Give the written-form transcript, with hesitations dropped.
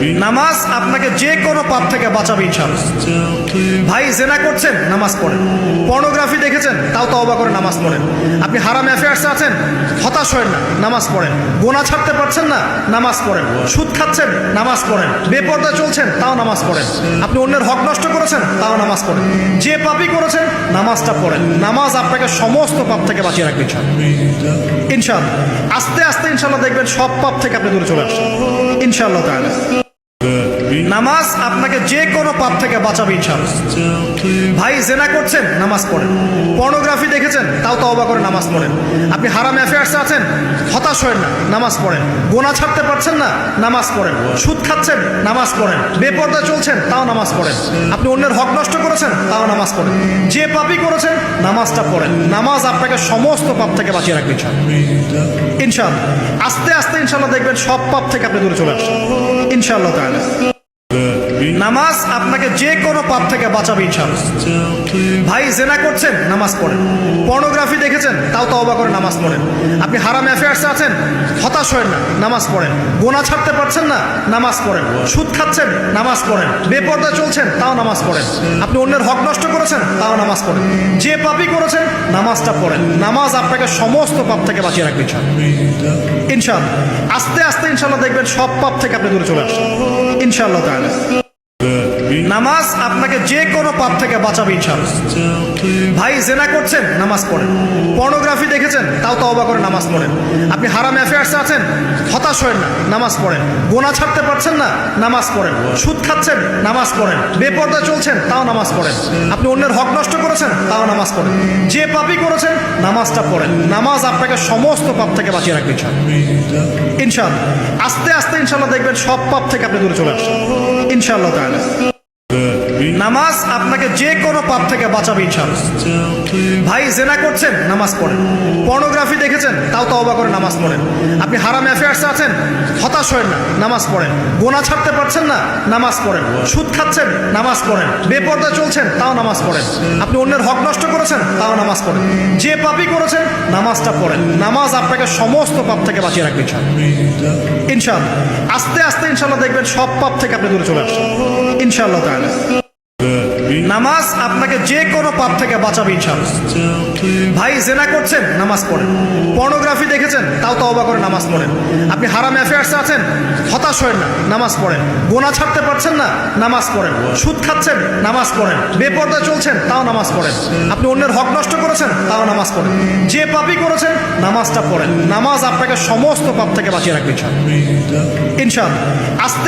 নামাজ আপনাকে যে কোনো পাপ থেকে বাঁচাবে ইনশাআল্লাহ। ভাই জেনা করছেন, নামাজ পড়েন। পর্নোগ্রাফি দেখেছেন, তাও তওবা করে নামাজ পড়েন। আপনি হারাম অ্যাফেয়ার্সে আছেন, হতাশ হয়েন না, নামাজ পড়েন। গোনা ছাড়তে পারছেন না, নামাজ পড়েন। সুদ খাচ্ছেন, নামাজ পড়েন। বেপরদায় চলছেন, তাও নামাজ পড়েন। আপনি অন্যের হক নষ্ট করেছেন, তাও নামাজ পড়েন। যে পাপই করেছেন, নামাজটা পড়েন। নামাজ আপনাকে সমস্ত পাপ থেকে বাঁচিয়ে রাখবে ইনশাআল্লাহ। ইনশাআল্লাহ আস্তে আস্তে ইনশাআল্লাহ দেখবেন সব পাপ থেকে আপনি দূরে চলে আসছেন ইনশাআল্লাহ তাআলা। নামাজ আপনাকে যে কোনো পাপ থেকে বাঁচাবে ইনশাআল্লাহ। ভাই জেনা করছেন, নামাজ পড়েন। পর্নোগ্রাফি দেখেছেন, তাও তওবা করে নামাজ পড়েন। আপনি হারাম অ্যাফেয়ার্সে আছেন, হতাশ হয়েন না, নামাজ পড়েন। গোনা ছাড়তে পারছেন না, নামাজ পড়েন। সুদ খাচ্ছেন, নামাজ পড়েন। বেপরদায় চলছেন, তাও নামাজ পড়েন। আপনি অন্যের হক নষ্ট করেছেন, তাও নামাজ পড়েন। যে পাপই করেছেন, নামাজটা পড়েন। নামাজ আপনাকে সমস্ত পাপ থেকে বাঁচিয়ে রাখবে ইনশাআল্লাহ। ইনশাআল্লাহ আস্তে আস্তে ইনশাআল্লাহ দেখবেন সব পাপ থেকে আপনি দূরে চলে আসছেন ইনশাআল্লাহ তাআলা। নামাজ আপনাকে যে কোনো পাপ থেকে বাঁচাবে ইনশাআল্লাহ। ভাই জেনা করছেন, নামাজ পড়েন। পর্নোগ্রাফি দেখেছেন, তাও তওবা করে নামাজ পড়েন। আপনি হারাম অ্যাফেয়ার্সে আছেন, হতাশ হয়েন না, নামাজ পড়েন। গোনা ছাড়তে পারছেন না, নামাজ পড়েন। সুদ খাচ্ছেন, নামাজ পড়েন। বেপরদায় চলছেন, তাও নামাজ পড়েন। আপনি অন্যের হক নষ্ট করেছেন, তাও নামাজ পড়েন। যে পাপই করেছেন, নামাজটা পড়েন। নামাজ আপনাকে সমস্ত পাপ থেকে বাঁচিয়ে রাখবে ইনশাআল্লাহ। ইনশাআল্লাহ আস্তে আস্তে ইনশাআল্লাহ দেখবেন সব পাপ থেকে আপনি দূরে চলে আসছেন ইনশাআল্লাহ তাআলা। নামাজ আপনাকে যে কোনো পাপ থেকে বাঁচাবে ইনশাআল্লাহ। ভাই জেনা করছেন, নামাজ পড়েন। পর্নোগ্রাফি দেখেছেন, তাও তওবা করে নামাজ পড়েন। আপনি হারাম অ্যাফেয়ার্সে আছেন, হতাশ হয়েন না, নামাজ পড়েন। গোনা ছাড়তে পারছেন না, নামাজ পড়েন। সুদ খাচ্ছেন, নামাজ পড়েন। বেপরদায় চলছেন, তাও নামাজ পড়েন। আপনি অন্যের হক নষ্ট করেছেন, তাও নামাজ পড়েন। যে পাপই করেছেন, নামাজটা পড়েন। নামাজ আপনাকে সমস্ত পাপ থেকে বাঁচিয়ে রাখবে ইনশাআল্লাহ। ইনশাআল্লাহ আস্তে আস্তে ইনশাআল্লাহ দেখবেন সব পাপ থেকে আপনি দূরে চলে আসছেন ইনশাআল্লাহ তাআলা। নামাজ আপনাকে যে কোনো পাপ থেকে বাঁচাবে ইনশাআল্লাহ। ভাই জেনা করছেন, নামাজ পড়েন। পর্নোগ্রাফি দেখেছেন, তাও তওবা করে নামাজ পড়েন। আপনি হারাম অ্যাফেয়ার্সে আছেন, হতাশ হয়েন না, নামাজ পড়েন। গোনা ছাড়তে পারছেন না, নামাজ পড়েন। সুদ খাচ্ছেন, নামাজ পড়েন। বেপরদায় চলছেন, তাও নামাজ পড়েন। আপনি অন্যের হক নষ্ট করেছেন, তাও নামাজ পড়েন। যে পাপই করেছেন, নামাজটা পড়েন। নামাজ আপনাকে সমস্ত পাপ থেকে বাঁচিয়ে রাখবে ইনশাআল্লাহ। ইনশাআল্লাহ আস্তে আস্তে ইনশাআল্লাহ দেখবেন সব পাপ থেকে আপনি দূরে চলে আসছেন ইনশাআল্লাহ তাআলা। নামাজ আপনাকে যে কোনো পাপ থেকে বাঁচাবে ইনশাআল্লাহ। ভাই জেনা করছেন, নামাজ পড়েন। পর্নোগ্রাফি দেখেছেন, তাও তওবা করে নামাজ পড়েন। আপনি হারাম অ্যাফেয়ার্সে আছেন, হতাশ হয়েন না, নামাজ পড়েন। গোনা ছাড়তে পারছেন না, নামাজ পড়েন। সুদ খাচ্ছেন, নামাজ পড়েন। বেপরদায় চলছেন, তাও নামাজ পড়েন। আপনি অন্যের হক নষ্ট করেছেন, তাও নামাজ পড়েন। যে পাপই করেছেন, নামাজটা পড়েন। নামাজ আপনাকে সমস্ত পাপ থেকে বাঁচিয়ে রাখবে ইনশাআল্লাহ। ইনশাআল্লাহ আস্তে